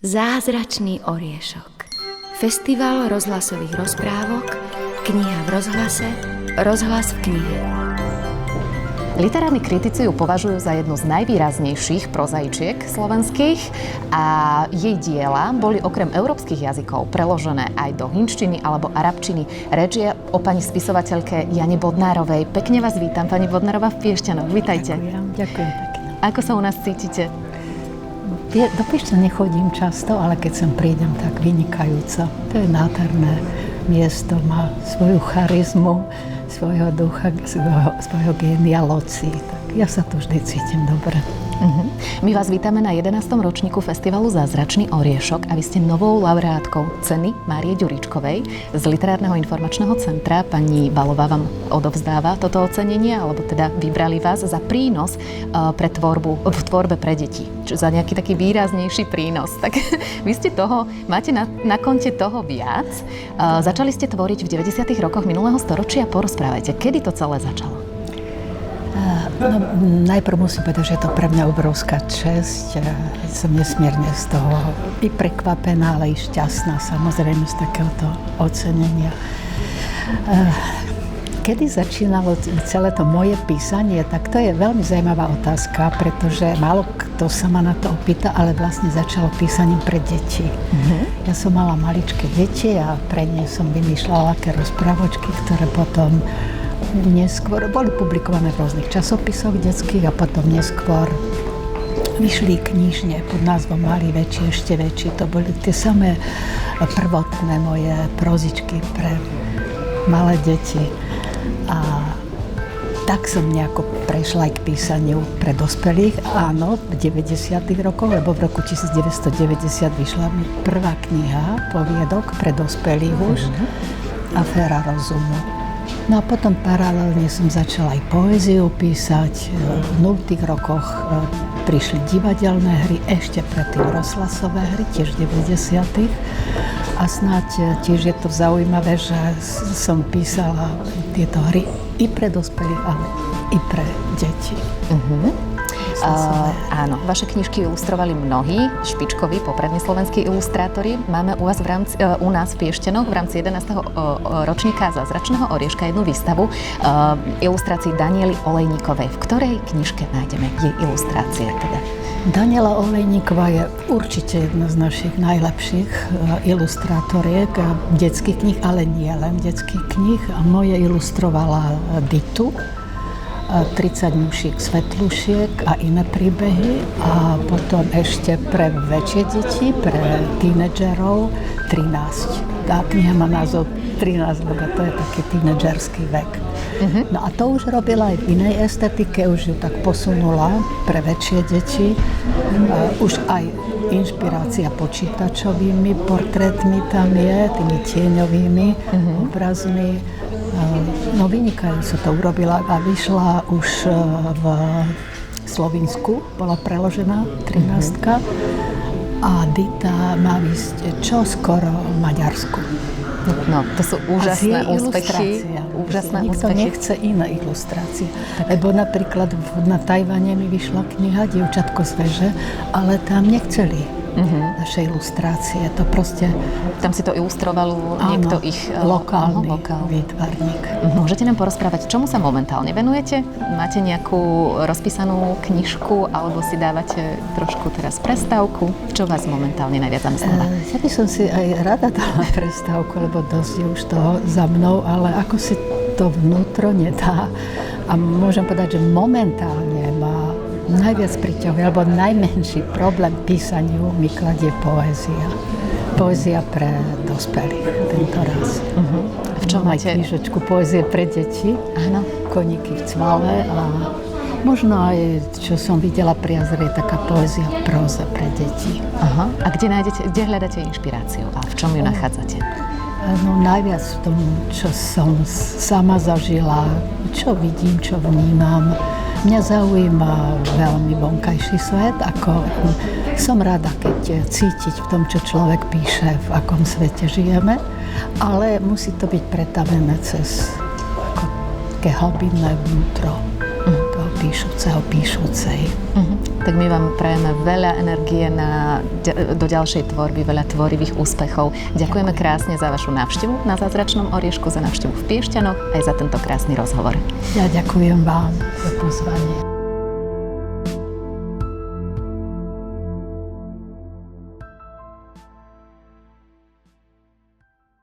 Zázračný oriešok. Festival rozhlasových rozprávok, kniha v rozhlase, rozhlas v knihe. Literárni kritici ju považujú za jednu z najvýraznejších prozaičiek slovenských a jej diela boli okrem európskych jazykov preložené aj do hindštiny alebo arabčiny. Reč je o pani spisovateľke Jane Bodnárovej. Pekne vás vítam, pani Bodnárová v Piešťanoch. Vítajte. Ďakujem pekne. Ako sa u nás cítite? Do Piešťan nechodím často, ale keď sem prídem, tak vynikajúco. To je nádherné miesto, má svoju charizmu, svojho ducha, svojho génia loci. Tak ja sa tu vždy cítim dobre. My vás vítame na 11. ročníku festivalu Zázračný oriešok a vy ste novou laureátkou ceny Márie Ďuričkovej z Literárneho informačného centra. Pani Balová vám odovzdáva toto ocenenie, alebo teda vybrali vás za prínos pre tvorbu, v tvorbe pre deti. Za nejaký taký výraznejší prínos. Tak vy ste toho, máte na konte toho viac. Začali ste tvoriť v 90. rokoch minulého storočia. Porozprávajte, kedy to celé začalo? No, najprv musím povedať, že je to pre mňa obrovská česť. Som nesmierne z toho i prekvapená, ale i šťastná, samozrejme, z takéhoto ocenenia. Kedy začínalo celé to moje písanie, tak to je veľmi zaujímavá otázka, pretože málo kto sa ma na to opýta, ale vlastne začalo písaním pre deti. Ja som mala maličké deti a pre ne som vymýšľala také rozprávočky, ktoré potom neskôr boli publikované v rôznych časopisoch detských a potom neskôr vyšli knižne pod názvom Malý, väčší, ešte väčší. To boli tie samé prvotné moje prozičky pre malé deti. A tak som nejako prešla aj k písaniu pre dospelých. Áno, v 90. rokoch, lebo v roku 1990 vyšla mi prvá kniha poviedok pre dospelých už, Aféra rozumu. No a potom paralelne som začala aj poéziu písať. V 0. rokoch prišli divadelné hry, ešte predtým rozhlasové hry, tiež v 90. A snáď tiež je to zaujímavé, že som písala tieto hry i pre dospelých, ale i pre deti. Áno, vaše knižky ilustrovali mnohí špičkoví poprední slovenskí ilustrátori. Máme u nás v Piešťanoch v rámci 11. ročníka Zázračného orieška jednu výstavu ilustrácií Daniely Olejníkovej. V ktorej knižke nájdeme jej ilustrácie teda? Daniela Olejníková je určite jedna z našich najlepších ilustrátoriek detských kníh, ale nie len detských kníh. Moje ilustrovala Ditu, 30 mušiek, svetlušiek a iné príbehy a potom ešte pre väčšie deti, pre tínedžerov 13. Tá kniha má názov 13, lebo to je taký tínedžerský vek. No a to už robila aj v inej estetike, už ju tak posunula pre väčšie deti. Už aj inšpirácia počítačovými portrétmi tam je, tými tieňovými obrazmi. No vynikajúco to urobila a vyšla už v Slovinsku, bola preložená 13. A Dita má ísť čoskoro v Maďarsku. No, to sú úžasné úspechy. Nikto nechce iné ilustrácie. Lebo napríklad na Tajvane mi vyšla kniha Dievčatko z veže, ale tam nechceli naše ilustrácie. To proste... Tam si to ilustroval niekto ich... Lokálny výtvarník. Môžete nám porozprávať, čomu sa momentálne venujete? Máte nejakú rozpísanú knižku alebo si dávate trošku teraz prestávku? Čo vás momentálne najviac zamestnáva? Ja by som si aj rada dala prestávku, lebo dosť je už toho za mnou, ale ako si to vnútro nedá. A môžem povedať, že momentálne má najviac priťahuje, alebo najmenší problém písaniu mi kladie poézia. Poézia pre dospelých tento raz. V čom máte? Mám aj knižočku poézie pre deti. Áno. Koníky v cvale a možno aj, čo som videla pri jazere, je taká poézia v próze pre deti. Aha. A kde hľadáte inšpiráciu a v čom ju nachádzate? No najviac v tom, čo som sama zažila, čo vidím, čo vnímam. Mňa zaujíma veľmi vonkajší svet, ako som rada, keď cítiť v tom, čo človek píše, v akom svete žijeme, ale musí to byť pretavené cez také hlbinné vnútro toho píšuceho, píšucej. Tak my vám prajeme veľa energie do ďalšej tvorby, veľa tvorivých úspechov. Ďakujeme krásne za vašu návštevu na Zázračnom oriešku, za návštevu v Piešťanoch aj za tento krásny rozhovor. Ja ďakujem vám za pozvanie.